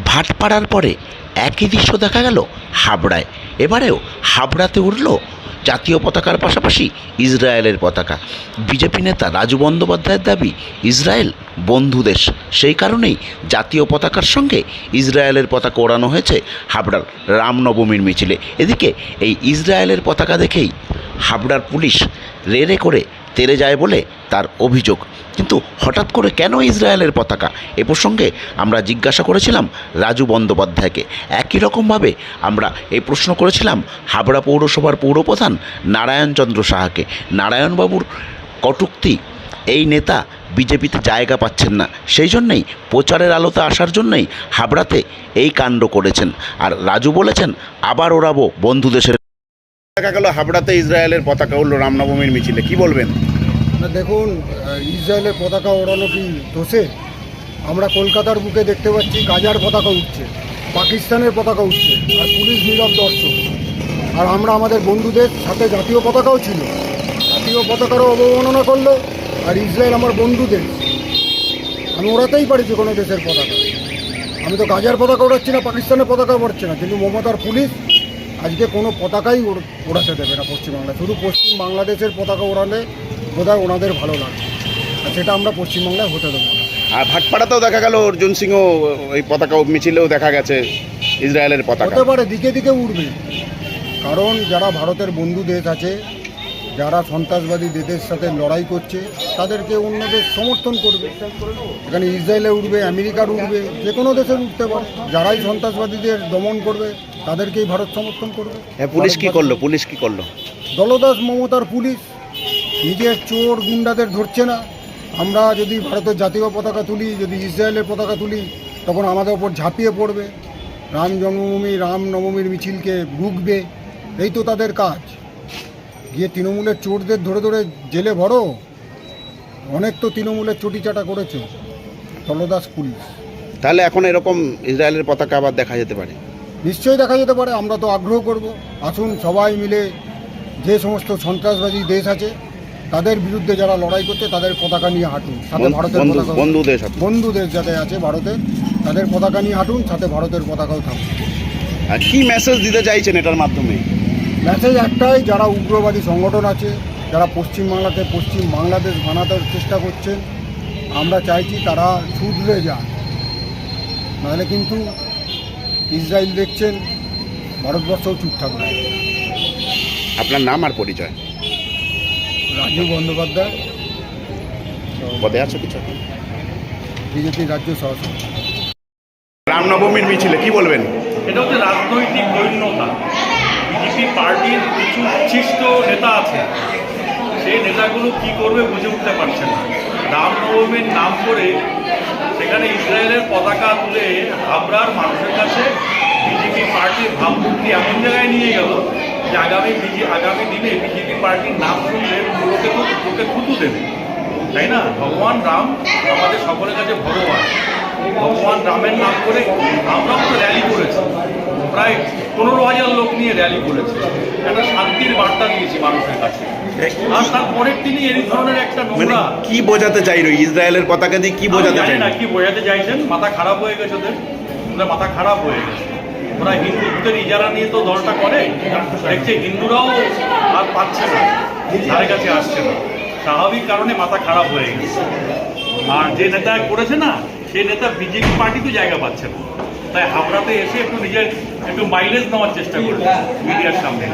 ভাটপাড়ার পরে একই দৃশ্য দেখা গেল হাবড়ায়। এবারেও হাবড়াতে উড়ল জাতীয় পতাকার পাশাপাশি ইসরায়েলের পতাকা। বিজেপি নেতা রাজু বন্দ্যোপাধ্যায়ের দাবি, ইসরায়েল বন্ধু দেশ, সেই কারণেই জাতীয় পতাকার সঙ্গে ইসরায়েলের পতাকা ওড়ানো হয়েছে হাবড়ার রামনবমীর মিছিলে। এদিকে এই ইসরায়েলের পতাকা দেখেই হাবড়ার পুলিশ রে করে তেড়ে যায় বলে তার অভিযোগ। কিন্তু হঠাৎ করে কেন ইসরায়েলের পতাকা, এ প্রসঙ্গে আমরা জিজ্ঞাসা করেছিলাম রাজু বন্দ্যোপাধ্যায়কে। একই রকমভাবে আমরা এই প্রশ্ন করেছিলাম হাবড়া পৌরসভার পৌরপ্রধান নারায়ণচন্দ্র সাহাকে। নারায়ণবাবুর কটূক্তি, এই নেতা বিজেপিতে জায়গা পাচ্ছেন না, সেই জন্যেই প্রচারের আলোতে আসার জন্যই হাবড়াতে এই কাণ্ড করেছেন। আর রাজু বলেছেন, আবার ওড়াবো বন্ধু দেশের। দেখা গেল হাবড়াতে ইসরায়েলের পতাকা উঠল রামনবমীর মিছিলে, কি বলবেন? না দেখুন, ইসরায়েলের পতাকা ওড়ানো কি দোষে? আমরা কলকাতার বুকে দেখতে পাচ্ছি গাজার পতাকা উঠছে, পাকিস্তানের পতাকা উঠছে, আর পুলিশ নীরব দর্শক। আর আমরা আমাদের বন্ধুদের সাথে জাতীয় পতাকাও ছিল, জাতীয় পতাকারও অবমাননা করলো। আর ইসরায়েল আমার বন্ধুদের, আমি ওড়াতেই পারি যে কোনো দেশের পতাকা। আমি তো গাজার পতাকা ওড়াচ্ছি না, পাকিস্তানের পতাকা ওড়াচ্ছি না, কিন্তু মমতার পুলিশ আজকে কোনো পতাকাই ওড়াতে দেবে না পশ্চিমবাংলায়। শুধু পশ্চিম বাংলাদেশের পতাকা ওড়ালে বোধহয় ওনাদের ভালো লাগে, আর সেটা আমরা পশ্চিমবাংলায় হতে দেবো না। আর ভাটপাড়াতেও দেখা গেল অর্জুন সিংও এই পতাকা মিছিলেও দেখা গেছে ইসরায়েলের পতাকা। হতে পারে, দিকে দিকে উঠবে, কারণ যারা ভারতের বন্ধু দেশ আছে, যারা সন্ত্রাসবাদী দেশের সাথে লড়াই করছে, তাদেরকে অন্য দেশ সমর্থন করবে। এখানে ইসরায়েলে উঠবে, আমেরিকার উঠবে, যে কোনো দেশের উঠতে পারে। যারাই সন্ত্রাসবাদীদের দমন করবে তাদেরকেই ভারত সমর্থন করবে। পুলিশ কি করলো? দলদাস মমতার পুলিশ নিজের চোর গুন্ডাদের ধরছে না। আমরা যদি ভারতের জাতীয় পতাকা তুলি, যদি ইসরায়েলের পতাকা তুলি, তখন আমাদের ওপর ঝাঁপিয়ে পড়বে, রামনবমীর মিছিলকে রুখবে। এই তো তাদের কাজ। গিয়ে তৃণমূলের চোরদের ধরে ধরে জেলে ভরো। অনেক তো তৃণমূলের চটিচাটা করেছে দলদাস পুলিশ। তাহলে এখন এরকম ইসরায়েলের পতাকা আবার দেখা যেতে পারে? নিশ্চয়ই দেখা যেতে পারে, আমরা তো আগ্রহ করব। আসুন সবাই মিলে যে সমস্ত সন্ত্রাসবাদী দেশ আছে তাদের বিরুদ্ধে যারা লড়াই করছে তাদের পতাকা নিয়ে হাঁটুন, সাথে ভারতের পতাকা। বন্ধু দেশ যাতে আছে ভারতের, তাদের পতাকা নিয়ে হাঁটুন, সাথে ভারতের পতাকাও থাকুন। আর কি মেসেজ দিতে চাইছেন এটার মাধ্যমে? মেসেজ একটাই, যারা উগ্রবাদী সংগঠন আছে, যারা পশ্চিমবাংলাতে পশ্চিম বাংলাদেশ বানাতে চেষ্টা করছেন, আমরা চাইছি তারা শুধরে যান। নাহলে কিন্তু ইসরায়েল দেখছেন, ভারতবর্ষও চুপ থাকবে। আপনার নাম আর পরিচয়? রাজু বন্দ্যোপাধ্যায়, পদে আছে কিছু? বিজেপির রাজ্য সভাপতি। রামনবমীর মিছিলে কি বলবেন? এটা হচ্ছে রাজনৈতিক দৈন্যতা। বিজেপি পার্টির কিছু উচ্ছিষ্ট নেতা আছে, সেই নেতাগুলো কি করবে বুঝে উঠতে পারছে না। রামনবমীর নাম করে সেখানে ইসরায়েলের পতাকা তুলে হাবড়ার মানুষের কাছে বিজেপি পার্টির ভাবমূর্তি এমন জায়গায় নিয়ে গেল যে আগামী দিনে বিজেপি পার্টির নাম শুনলে লোকে থুতু দেবে, তাই না? ভগবান রাম আমাদের সকলের কাছে ভগবান। ভগবান রামের নাম করে আমরাও তো র্যালি করেছি, প্রায় 15,000 লোক নিয়ে র্যালি করেছে, একটা শান্তির বার্তা দিয়েছি মানুষের কাছে। আর তারপরের তিনি এই ধরনের একটা নোংরা কি বোঝাতে চাইল? ইসরায়েলের পতাকা দিয়ে কি বোঝাতে চাই না, কি বোঝাতে চাইছেন? মাথা খারাপ হয়ে গেছে ওদের, মাথা খারাপ হয়ে গেছে। ওরা হিন্দুত্বের ইজারা নিয়ে তো দলটা করে, দেখছে হিন্দুরাও আর পাচ্ছে না, ধারে কাছে আসছে না, স্বাভাবিক কারণে মাথা খারাপ হয়ে গেছে। আর যে নেতা করেছে না, সেই নেতা বিজেপি পার্টিতে জায়গা পাচ্ছে না, তাই হাবড়াতে এসে একটু নিজের একটু মাইলেজ নেওয়ার চেষ্টা করেছে মিডিয়ার সামনে।